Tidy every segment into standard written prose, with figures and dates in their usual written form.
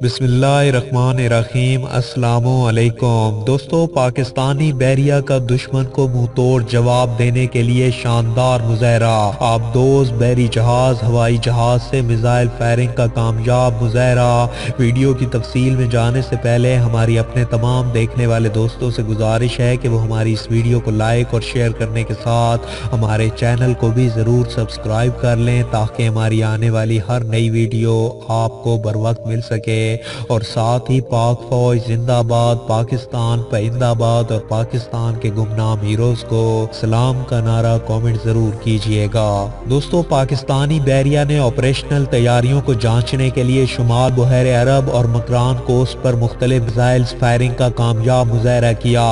بسم اللہ الرحمن الرحیم۔ السلام علیکم دوستو، پاکستانی بحریہ کا دشمن کو منہ توڑ جواب دینے کے لیے شاندار مظاہرہ۔ آبدوز بحری جہاز ہوائی جہاز سے میزائل فائرنگ کا کامیاب مظاہرہ۔ ویڈیو کی تفصیل میں جانے سے پہلے ہماری اپنے تمام دیکھنے والے دوستوں سے گزارش ہے کہ وہ ہماری اس ویڈیو کو لائک اور شیئر کرنے کے ساتھ ہمارے چینل کو بھی ضرور سبسکرائب کر لیں تاکہ ہماری آنے والی ہر نئی ویڈیو آپ کو بر وقت مل سکے، اور ساتھ ہی پاک فوج زندہ آباد، پاکستان پائندہ آباد اور پاکستان کے گمنام ہیروز کو سلام کا نعرہ کامنٹ ضرور کیجئے گا۔ دوستو، پاکستانی بحریہ نے آپریشنل تیاریوں کو جانچنے کے لیے شمال بحیر عرب اور مکران کوسٹ پر مختلف میزائل فائرنگ کا کامیاب مظاہرہ کیا۔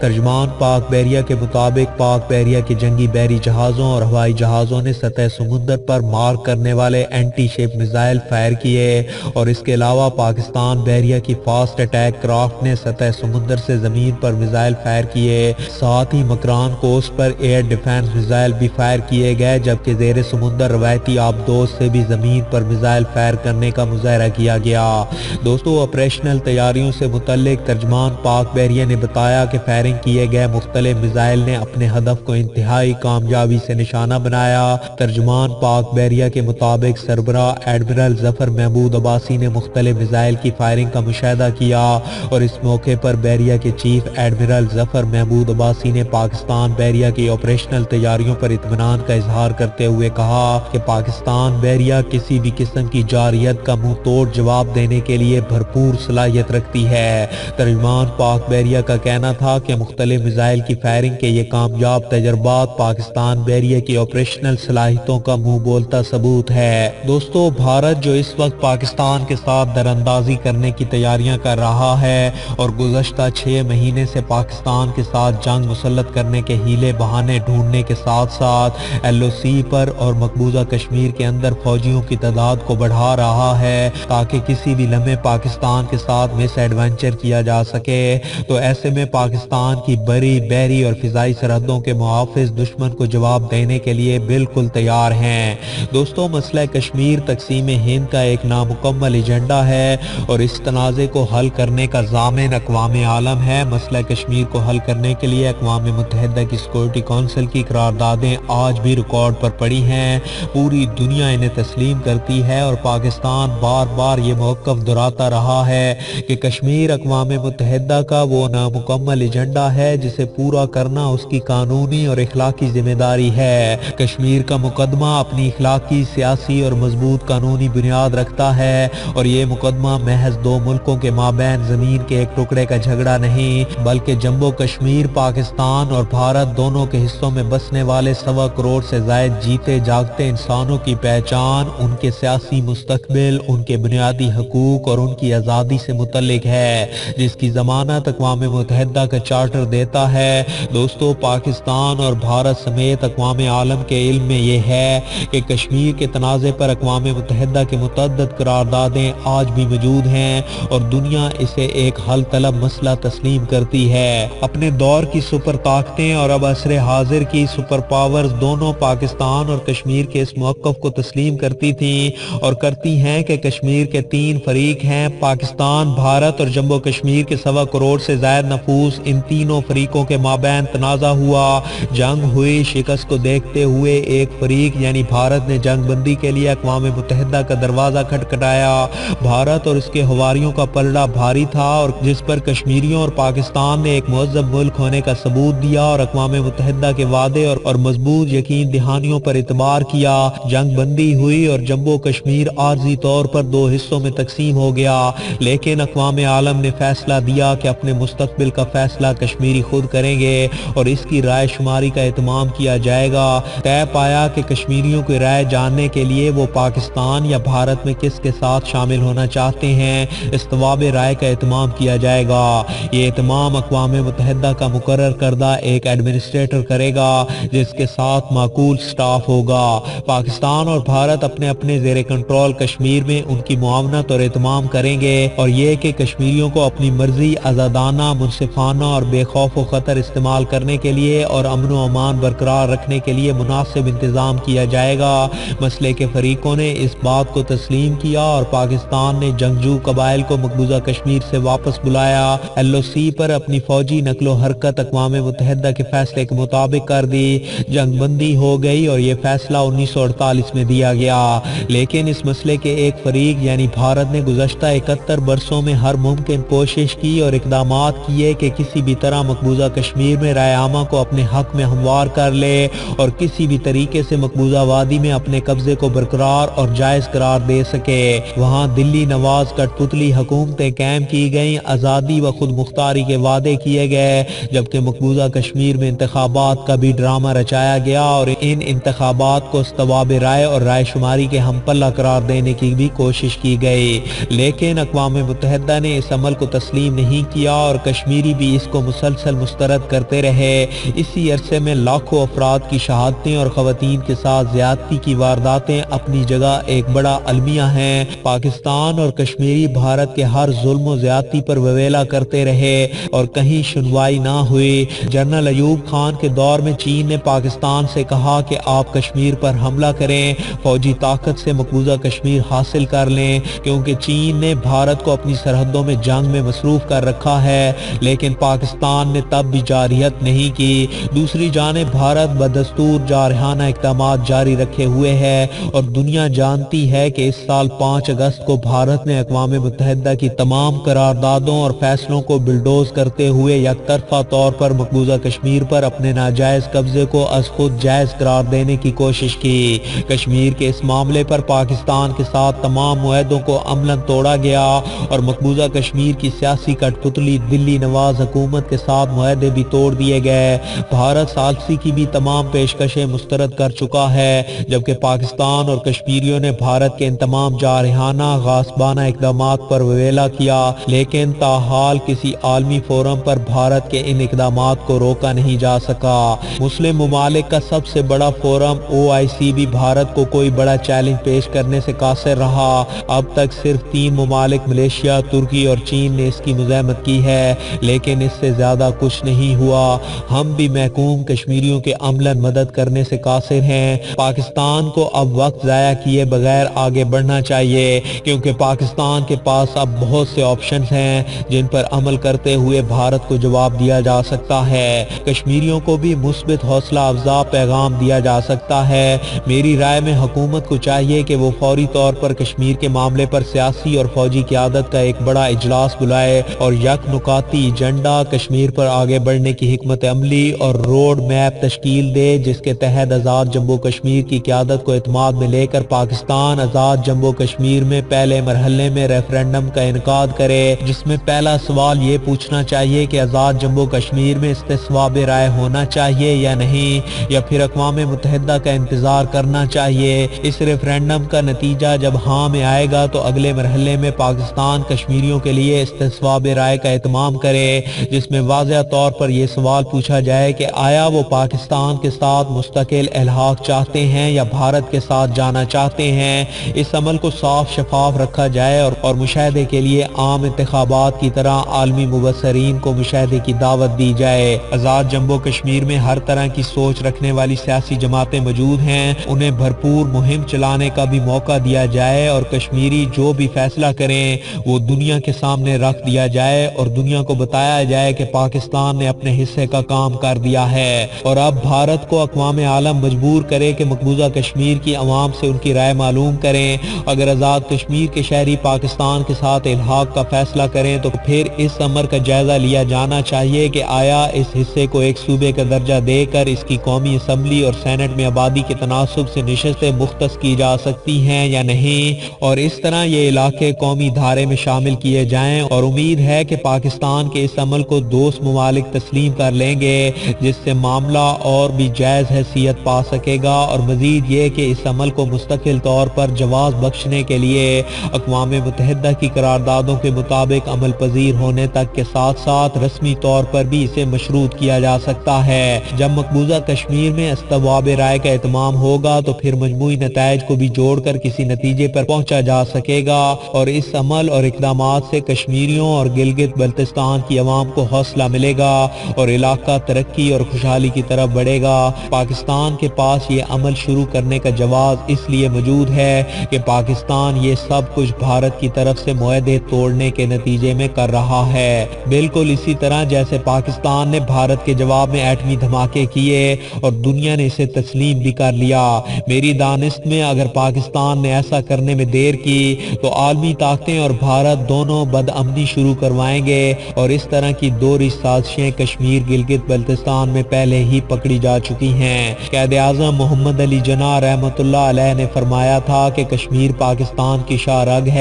ترجمان پاک بحریہ کے مطابق پاک بحریہ کے جنگی بحری جہازوں اور ہوائی جہازوں نے سطح سمندر پر مار کرنے والے اینٹی شپ میزائل فائر کیے، اور اس کے علاوہ پاکستان بحریہ کی فاسٹ اٹیک کرافٹ نے سطح سمندر سے زمین پر میزائل فائر کیے۔ ساتھ ہی مکران کوسٹ پر ایئر ڈیفنس میزائل بھی فائر کیے گئے، جبکہ زیر سمندر روایتی آبدوز سے بھی زمین پر میزائل فائر کرنے کا مظاہرہ کیا گیا۔ دوستو، آپریشنل تیاریوں سے متعلق ترجمان پاک بحریہ نے بتایا کہ فائرنگ کیے گئے مختلف میزائل نے اپنے ہدف کو انتہائی کامیابی سے نشانہ بنایا۔ ترجمان پاک بحریہ کے مطابق سربراہ ایڈمرل ظفر محمود عباسی نے مختلف میزائل کی فائرنگ کا مشاہدہ کیا، اور اس موقع پر بحریہ کے چیف ایڈمرل ظفر محمود عباسی نے پاکستان بحریہ کی آپریشنل تیاریوں پر اطمینان کا اظہار کرتے ہوئے کہا کہ پاکستان بحریہ کسی بھی قسم کی جارحیت کا منہ توڑ جواب دینے کے لیے بھرپور صلاحیت رکھتی ہے۔ ترجمان پاک بحریہ کا کہنا تھا کہ مختلف میزائل کی فائرنگ کے یہ کامیاب تجربات پاکستان بحریہ کی آپریشنل صلاحیتوں کا منہ بولتا ثبوت ہے۔ دوستو، بھارت جو اس وقت پاکستان کے ساتھ دراندازی کرنے کی تیاریاں کر رہا ہے اور گزشتہ 6 مہینے سے پاکستان کے ساتھ جنگ مسلط کرنے کے ہیلے بہانے ڈھونڈنے کے ساتھ ساتھ LOC پر اور مقبوضہ کشمیر کے اندر فوجیوں کی تعداد کو بڑھا رہا ہے تاکہ کسی بھی لمحے پاکستان کے ساتھ مس ایڈونچر کیا جا سکے، تو ایسے میں پاکستان کی بری، بحری اور فضائی سرحدوں کے محافظ دشمن کو جواب دینے کے لیے بالکل تیار ہیں۔ دوستو، مسئلہ کشمیر تقسیم ہند کا ایک نامکمل ایجنڈا ہے اور اس تنازع کو حل کرنے کا ضامن اقوام عالم ہے۔ مسئلہ کشمیر کو حل کرنے کے لیے اقوام متحدہ کی سیکورٹی کونسل کی قراردادیں آج بھی ریکارڈ پر پڑی ہیں، پوری دنیا انہیں تسلیم کرتی ہے، اور پاکستان بار بار یہ موقف دہراتا رہا ہے کہ کشمیر اقوام متحدہ کا وہ نامکمل ایجنڈا ہے جسے پورا کرنا اس کی قانونی اور اخلاقی ذمہ داری ہے۔ کشمیر کا مقدمہ اپنی اخلاقی، سیاسی اور مضبوط قانونی بنیاد رکھتا ہے، اور یہ مقدمہ محض 2 ملکوں کے مابین زمین کے ایک ٹکڑے کا جھگڑا نہیں، بلکہ جموں کشمیر، پاکستان اور بھارت دونوں کے حصوں میں بسنے والے 1.25 کروڑ سے زائد جیتے جاگتے انسانوں کی پہچان، ان کے سیاسی مستقبل، ان کے بنیادی حقوق اور ان کی آزادی سے متعلق ہے، جس کی ضمانت اقوام متحدہ کا چارٹر دیتا ہے۔ دوستو، پاکستان اور بھارت سمیت اقوام عالم کے علم میں یہ ہے کہ کشمیر کے تنازع پر اقوام متحدہ کے متعدد قراردادیں آج بھی موجود ہیں، اور دنیا اسے ایک حل طلب مسئلہ تسلیم کرتی ہے۔ اپنے دور کی سپر طاقتیں اور اب عصر حاضر کی سپر پاورز دونوں پاکستان اور کشمیر کے اس موقف کو تسلیم کرتی تھیں اور کرتی ہیں کہ کشمیر کے 3 فریق ہیں، پاکستان، بھارت اور جموں کشمیر کے 1.25 کروڑ سے زائد نفوس۔ ان تینوں فریقوں کے مابین تنازع ہوا، جنگ ہوئی، شکست کو دیکھتے ہوئے ایک فریق یعنی بھارت نے جنگ بندی کے لیے اقوام متحدہ کا دروازہ کھٹکھٹایا۔ بھارت اور اس کے حواریوں کا پلڑا بھاری تھا، اور جس پر کشمیریوں اور پاکستان نے ایک مہذب ملک ہونے کا ثبوت دیا اور اقوام متحدہ کے وعدے اور مضبوط یقین دہانیوں پر اعتبار کیا۔ جنگ بندی ہوئی اور جموں کشمیر عارضی طور پر 2 حصوں میں تقسیم ہو گیا، لیکن اقوام عالم نے فیصلہ دیا کہ اپنے مستقبل کا فیصلہ کشمیری خود کریں گے اور اس کی رائے شماری کا اہتمام کیا جائے گا۔ طے پایا کہ کشمیریوں کی رائے جاننے کے لیے وہ پاکستان یا بھارت میں کس کے ساتھ شامل ہونا چاہتے ہیں، استواب رائے کا اہتمام کیا جائے گا۔ یہ اہتمام اقوام متحدہ کا مقرر کردہ ایک ایڈمنسٹریٹر کرے گا جس کے ساتھ معقول سٹاف ہوگا۔ پاکستان اور بھارت اپنے اپنے زیر کنٹرول کشمیر میں ان کی معاونت اور اہتمام کریں گے، اور یہ کہ کشمیریوں کو اپنی مرضی، آزادانہ، منصفانہ اور بے خوف و خطر استعمال کرنے کے لیے اور امن و امان برقرار رکھنے کے لیے مناسب انتظام کیا جائے گا۔ مسئلے کے فریقوں نے اس بات کو تسلیم کیا اور پاکستان نے جنگجو قبائل کو مقبوضہ کشمیر سے واپس بلایا۔ LOC پر اپنی فوجی نقل و حرکت اقوام متحدہ کے فیصلے کے مطابق کر دی، جنگ بندی ہو گئی اور یہ فیصلہ 1948 میں دیا گیا۔ لیکن اس مسئلے کے ایک فریق یعنی بھارت نے گزشتہ 71 برسوں میں ہر ممکن کوشش کی اور اقدامات کیے کہ کسی بھی طرح مقبوضہ کشمیر میں رائے عامہ کو اپنے حق میں ہموار کر لے اور کسی بھی طریقے سے مقبوضہ وادی میں اپنے قبضے کو برقرار اور جائز قرار دے سکے۔ وہاں دلی نواز کٹ پتلی حکومتیں قائم کی گئیں، آزادی و خود مختاری کے وعدے کیے گئے، جبکہ مقبوضہ کشمیر میں انتخابات کا بھی ڈرامہ رچایا گیا اور ان انتخابات کو استواب رائے اور رائے شماری کے ہم پلہ قرار دینے کی بھی کوشش کی گئی، لیکن اقوام متحدہ نے اس عمل کو تسلیم نہیں کیا اور کشمیری بھی اس کو مسلسل مسترد کرتے رہے۔ اسی عرصے میں لاکھوں افراد کی شہادتیں اور خواتین کے ساتھ زیادتی کی وارداتیں اپنی جگہ ایک بڑا المیہ ہیں۔ پاکستان اور کشمیری بھارت کے ہر ظلم و زیادتی پر وویلا کرتے رہے اور کہیں سنوائی نہ ہوئی۔ جنرل ایوب خان کے دور میں چین نے پاکستان سے کہا کہ آپ کشمیر پر حملہ کریں، فوجی طاقت سے مقبوضہ کشمیر حاصل کر لیں، کیونکہ چین نے بھارت کو اپنی سرحدوں میں جنگ میں مصروف کر رکھا ہے، لیکن پاکستان نے تب بھی جارحیت نہیں کی۔ دوسری جانب بھارت بدستور جارحانہ اقدامات جاری رکھے ہوئے ہے اور دنیا جانتی ہے کہ اس سال 5 اگست کو بھارت نے اقوام متحدہ کی تمام قراردادوں اور فیصلوں کو بلڈوز کرتے ہوئے یک طرفہ طور پر مقبوضہ کشمیر پر اپنے ناجائز قبضے کو از خود جائز قرار دینے کی کوشش کی۔ کشمیر کے اس معاملے پر پاکستان کے ساتھ تمام معاہدوں کو عملاً توڑا گیا اور مقبوضہ کشمیر کی سیاسی کٹ پتلی دلی نواز حکومت کے ساتھ معاہدے بھی توڑ دیے گئے۔ بھارت ثالثی کی بھی تمام پیشکشیں مسترد کر چکا ہے، جبکہ پاکستان اور کشمیریوں نے بھارت کے ان تمام جارحانہ غاصبانہ اقدامات پر وویلا کیا، لیکن تاحال کسی عالمی فورم پر بھارت کے ان اقدامات کو روکا نہیں جا سکا۔ مسلم ممالک کا سب سے بڑا فورم OIC بھی بھارت کو کوئی بڑا چیلنج پیش کرنے سے قاصر رہا۔ اب تک صرف 3 ممالک ملیشیا، ترکی اور چین نے اس کی مزاحمت کی ہے، لیکن اس سے زیادہ کچھ نہیں ہوا۔ ہم بھی محکوم کشمیریوں کے عملاً مدد کرنے سے قاصر ہیں۔ پاکستان کو اب وقت ضائع کیے بغیر آگے بڑھنا چاہیے، کیونکہ پاکستان کے پاس اب بہت سے آپشنز ہیں جن پر عمل کرتے ہوئے بھارت کو جواب دیا جا سکتا ہے۔ کشمیریوں کو بھی مثبت حوصلہ افزا پیغام دیا جا سکتا ہے۔ میری رائے میں حکومت کو چاہیے کہ وہ فوری طور پر کشمیر کے معاملے پر سیاسی اور فوجی قیادت کا ایک بڑا اجلاس بلائے اور یک نکاتی ایجنڈا کشمیر پر آگے بڑھنے کی حکمت عملی اور روڈ میپ تشکیل دے، جس کے تحت آزاد جموں کشمیر کی قیادت کو اعتماد میں لے کر پاکستان آزاد جموں کشمیر میں پہلے مرحلے میں ریفرنڈم کا انعقاد کرے، جس میں پہلا سوال یہ پوچھنا چاہیے کہ آزاد جموں کشمیر میں استصواب رائے ہونا چاہیے یا نہیں، یا پھر اقوام متحدہ کا انتظار کرنا چاہیے۔ اس ریفرنڈم کا نتیجہ جب ہاں میں آئے گا تو اگلے مرحلے میں پاکستان کشمیریوں کے لیے استصواب رائے کا اہتمام کرے، جس میں واضح طور پر یہ سوال پوچھا جائے کہ آیا وہ پاکستان کے ساتھ مستقل الحاق چاہتے ہیں یا بھارت کے ساتھ جانا چاہتے ہیں۔ اس عمل کو صاف شفاف رکھا جائے اور مشاہدے کے لیے عام انتخابات کی طرح عالمی مبصرین کو مشاہدے کی دعوت دی جائے۔ آزاد جموں کشمیر میں ہر طرح کی سوچ رکھنے والی سیاسی جماعتیں موجود ہیں، انہیں بھرپور مہم چلانے کا بھی موقع دیا جائے اور کشمیری جو بھی فیصلہ کریں وہ دنیا کے سامنے رکھ دیا جائے اور دنیا کو بتایا جائے کہ پاکستان نے اپنے حصے کا کام کر دیا ہے اور اب بھارت کو اقوام عالم مجبور کرے کہ مقبوضہ کشمیر کی عوام سے ان کی رائے معلوم کریں۔ اگر آزاد کشمیر کے شہری پاکستان کے ساتھ الحاق کا فیصلہ کریں تو پھر اس امر کا جائزہ لیا جانا چاہیے کہ آیا اس حصے کو ایک صوبے کا درجہ دے کر اس کی قومی اسمبلی اور سینٹ میں آبادی کے تناسب سے نشستیں مختص کی جا سکتی ہیں یا نہیں، اور اس طرح یہ علاقے قومی دھارے میں شامل کیے جائیں، اور امید ہے کہ پاکستان کے اس عمل کو دوست ممالک تسلیم کر لیں گے، جس سے معاملہ اور بھی جائز حیثیت پا سکے گا، اور مزید یہ کہ اس عمل کو مستقل طور پر جواز بخشنے کے لیے اقوام متحدہ کی قراردادوں کے مطابق عمل پذیر ہونے تک کے ساتھ ساتھ رسمی طور پر بھی اسے مشروط کیا جا سکتا ہے۔ جب مقبوضہ کشمیر میں استواب رائے کا اہتمام ہوگا تو پھر مجموعی نتائج کو بھی جوڑ کر کسی نتیجے پر پہنچا جا سکے گا، اور اس عمل اور اقدامات سے کشمیریوں اور گلگت بلتستان کی عوام کو حوصلہ ملے گا اور علاقہ ترقی اور خوشحالی کی طرف بڑھے گا۔ پاکستان کے پاس یہ عمل شروع کرنے کا جواز اس لیے موجود ہے کہ پاکستان یہ سب کچھ بھارت کی طرف سے معاہدے توڑنے کے نتیجے میں کر رہا ہے، بالکل اسی طرح جیسے پاکستان نے بھارت کے جواب میں ایٹمی دھماکے کیے اور دنیا نے اسے تسلیم بھی کر لیا۔ میری دانست میں اگر پاکستان نے ایسا کرنے میں دیر کی تو عالمی طاقتیں اور بھارت دونوں بدامنی شروع کروائیں گے، اور اس طرح کی دوہری سازشیں کشمیر گلگت بلتستان میں پہلے ہی پکڑی جا چکی ہیں۔ قائد اعظم محمد علی جناح رحمۃ اللہ علیہ نے فرمایا تھا کہ کشمیر پاکستان کی شاہ رگ ہے،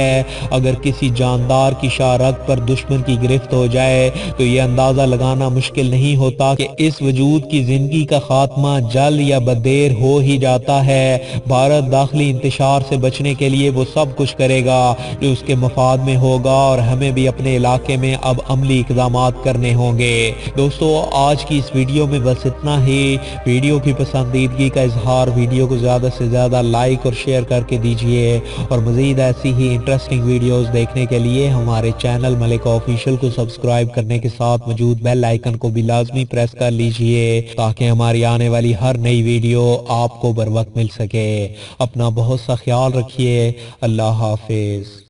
اگر کسی جاندار کی شاہ رگ پر دشمن کی گرفت ہو جائے تو یہ اندازہ لگانا مشکل نہیں ہوتا کہ اس وجود کی زندگی کا خاتمہ جلد یا بدیر ہو ہی جاتا ہے۔ بھارت داخلی انتشار سے بچنے کے لیے وہ سب کچھ کرے گا جو اس کے مفاد میں ہوگا، اور ہمیں بھی اپنے علاقے میں اب عملی اقدامات کرنے ہوں گے۔ دوستو آج کی اس ویڈیو میں بس اتنا ہی۔ ویڈیو کی پسندیدگی کا اظہار، ویڈیو کو زیادہ سے زیادہ لائک اور شیئر کر کے دیجئے، اور مزید ایسی ہی انٹرسٹنگ ویڈیوز دیکھنے کے لیے ہمارے چینل ملک آفیشل کو سبسکرائب کرنے کے ساتھ موجود بیل آئیکن کو بھی لازمی پریس کر لیجئے تاکہ ہماری آنے والی ہر نئی ویڈیو آپ کو بر وقت مل سکے۔ اپنا بہت سا خیال رکھیے۔ اللہ حافظ۔